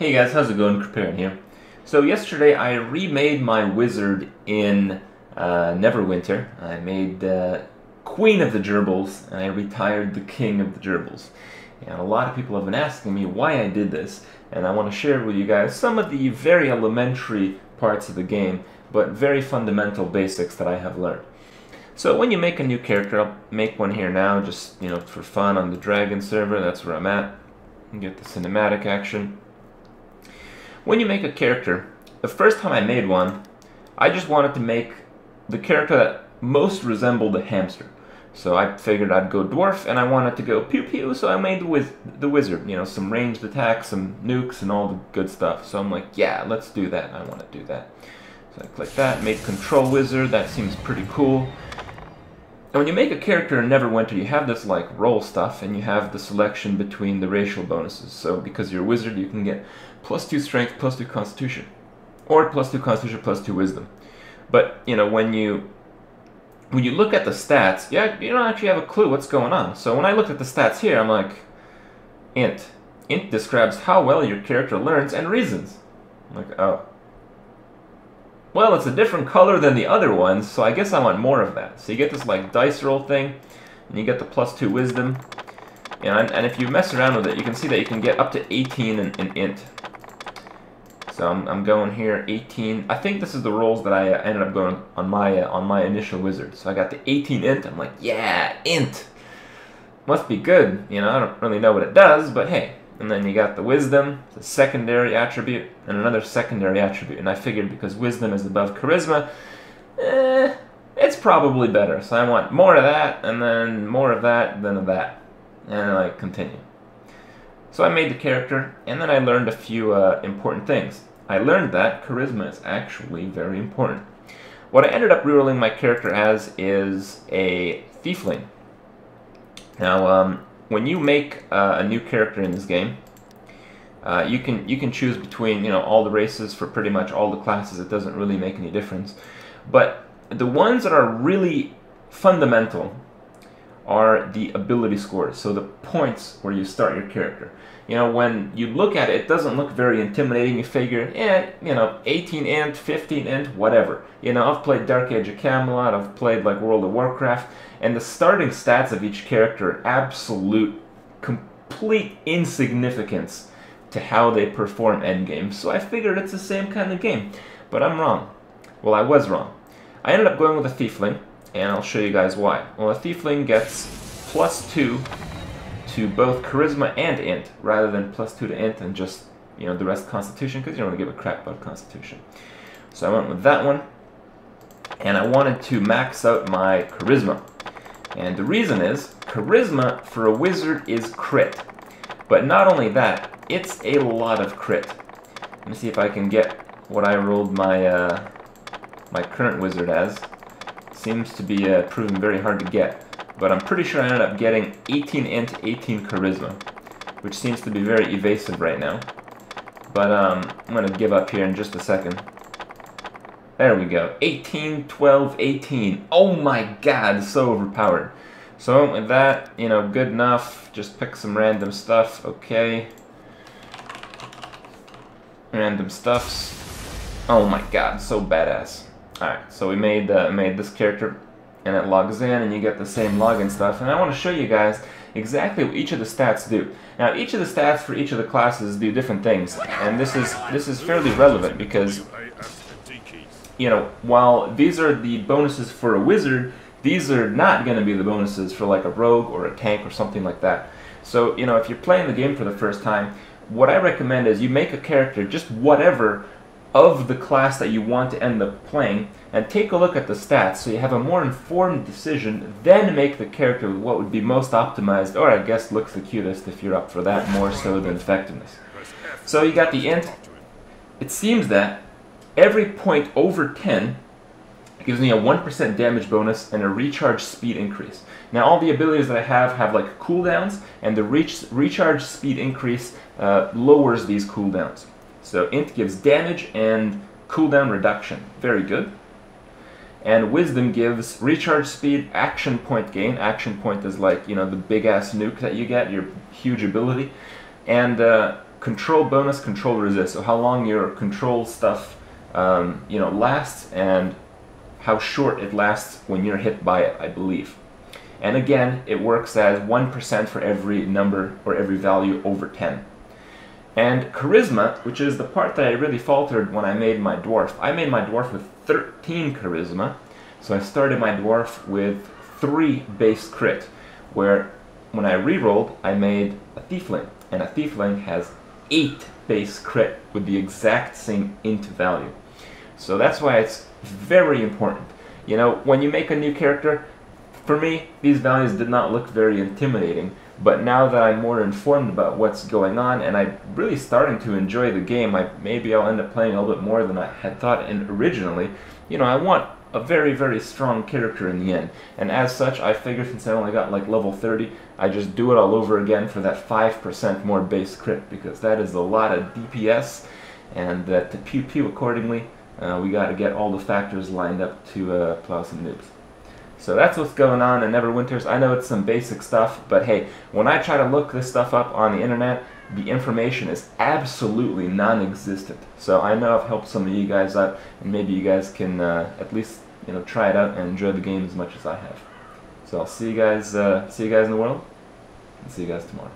Hey guys, how's it going? Kripparrian here. So yesterday I remade my wizard in Neverwinter. I made Queen of the Gerbils, and I retired the King of the Gerbils. And a lot of people have been asking me why I did this, and I want to share with you guys some of the very elementary parts of the game, but very fundamental basics that I have learned. So when you make a new character, I'll make one here now, just for fun on the Dragon server. That's where I'm at. You get the cinematic action. When you make a character, the first time I made one, I just wanted to make the character that most resembled a hamster. So I figured I'd go dwarf, and I wanted to go pew pew, so I made the wizard. Some ranged attacks, some nukes, and all the good stuff. So I'm like, yeah, let's do that. I want to do that. So I click that, make control wizard. That seems pretty cool. And when you make a character in Neverwinter, you have this like roll stuff, and you have the selection between the racial bonuses. So because you're a wizard, you can get +2 strength, +2 constitution, or +2 constitution, +2 wisdom. But when you look at the stats, you don't actually have a clue what's going on. So when I looked at the stats here, I'm like, int. Int describes how well your character learns and reasons. I'm like, oh. Well, it's a different color than the other ones, so I guess I want more of that. So you get this like dice roll thing, and you get the +2 wisdom. And if you mess around with it, you can see that you can get up to 18 in int. So I'm going here 18. I think this is the rolls that I ended up going on my initial wizard. So I got the 18 int. I'm like, yeah, int. Must be good. I don't really know what it does, but hey. And then you got the wisdom, the secondary attribute, and another secondary attribute. And I figured because wisdom is above charisma, it's probably better. So I want more of that, and then more of that, then of that. And I continue. So I made the character, and then I learned a few important things. I learned that charisma is actually very important. What I ended up rerolling my character as is a tiefling. Now, when you make a new character in this game, you can choose between all the races for pretty much all the classes. It doesn't really make any difference. But the ones that are really fundamental are the ability scores, so the points where you start your character. When you look at it, it doesn't look very intimidating. You figure, 18 int, 15 int, whatever. I've played Dark Age of Camelot, I've played like World of Warcraft, and the starting stats of each character are absolute, complete insignificance to how they perform endgame. So I figured it's the same kind of game, but I'm wrong. Well, I was wrong. I ended up going with a tiefling, and I'll show you guys why. Well, a tiefling gets +2 to both charisma and int, rather than +2 to int and just, the rest constitution, because you don't want to give a crap about constitution. So I went with that one, and I wanted to max out my charisma. And the reason is, charisma for a wizard is crit. But not only that, it's a lot of crit. Let me see if I can get what I rolled my, my current wizard as. Seems to be proven very hard to get. But I'm pretty sure I ended up getting 18 int, 18 charisma, which seems to be very evasive right now. But I'm going to give up here in just a second. There we go. 18, 12, 18. Oh my god, so overpowered. So with that, good enough. Just pick some random stuff. Okay. Random stuffs. Oh my god, so badass. Alright, so we made this character, and it logs in, and you get the same login stuff. And I want to show you guys exactly what each of the stats do. Now, each of the stats for each of the classes do different things, and this is fairly relevant because, while these are the bonuses for a wizard, these are not going to be the bonuses for like a rogue or a tank or something like that. So, if you're playing the game for the first time, what I recommend is you make a character, just whatever, of the class that you want to end up playing, and take a look at the stats so you have a more informed decision, then make the character with what would be most optimized, or I guess looks the cutest if you're up for that more so than effectiveness. So you got the int. It seems that every point over 10 gives me a 1% damage bonus and a recharge speed increase. Now all the abilities that I have like cooldowns, and the recharge speed increase lowers these cooldowns. So int gives damage and cooldown reduction. Very good. And wisdom gives recharge speed, action point gain. Action point is like, the big ass nuke that you get, your huge ability. And control bonus, control resist, so how long your control stuff lasts, and how short it lasts when you're hit by it, I believe. And again, it works as 1% for every number or every value over 10. And charisma, which is the part that I really faltered when I made my dwarf. I made my dwarf with 13 charisma, so I started my dwarf with 3 base crit, where when I rerolled, I made a tiefling, and a tiefling has 8 base crit with the exact same int value. So that's why it's very important. You know, when you make a new character, for me, these values did not look very intimidating, but now that I'm more informed about what's going on, and I'm really starting to enjoy the game, maybe I'll end up playing a little bit more than I had thought originally. You know, I want a very, very strong character in the end, and as such, I figured since I only got like level 30, I just do it all over again for that 5% more base crit, because that is a lot of DPS, and to pew pew accordingly, we got to get all the factors lined up to plow some noobs. So that's what's going on in Neverwinters. I know it's some basic stuff, but hey, when I try to look this stuff up on the internet, the information is absolutely non-existent. So I know I've helped some of you guys out, and maybe you guys can at least try it out and enjoy the game as much as I have. So I'll see you guys in the world, and see you guys tomorrow.